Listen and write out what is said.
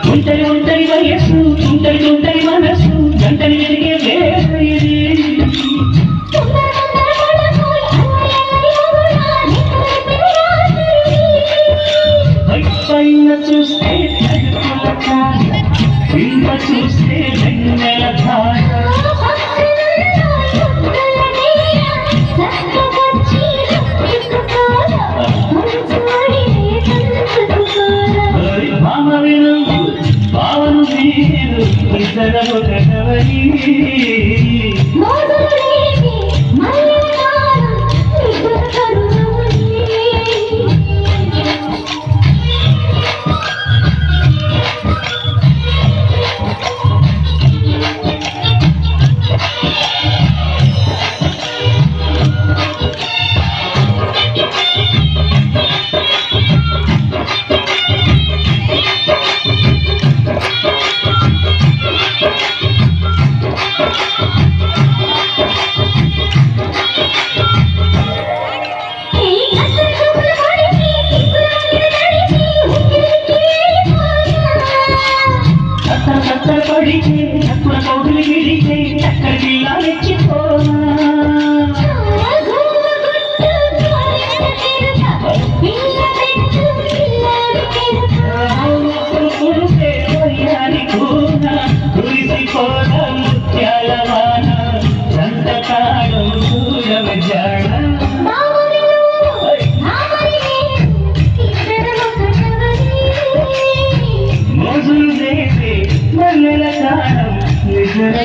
ఒంటరి ఒంటరి వయస్సు తుంటరి తుంటరి మనసు గంటని వెతికే వేసరి పైన చూస్తే కింద చూస్తే వెన్నెల ధార భావను మీరు ఇద్దరము కటవని పడితే అక్కుల కౌగులు విడితే చక్కర జిల్లా మెచ్చిపోతే వయ్యారి కూన కురిసిపోన ముత్యాల వాన సంతకాలం సూరవ జాడ మోజులు చేసే మల్లెల కాలం నిజర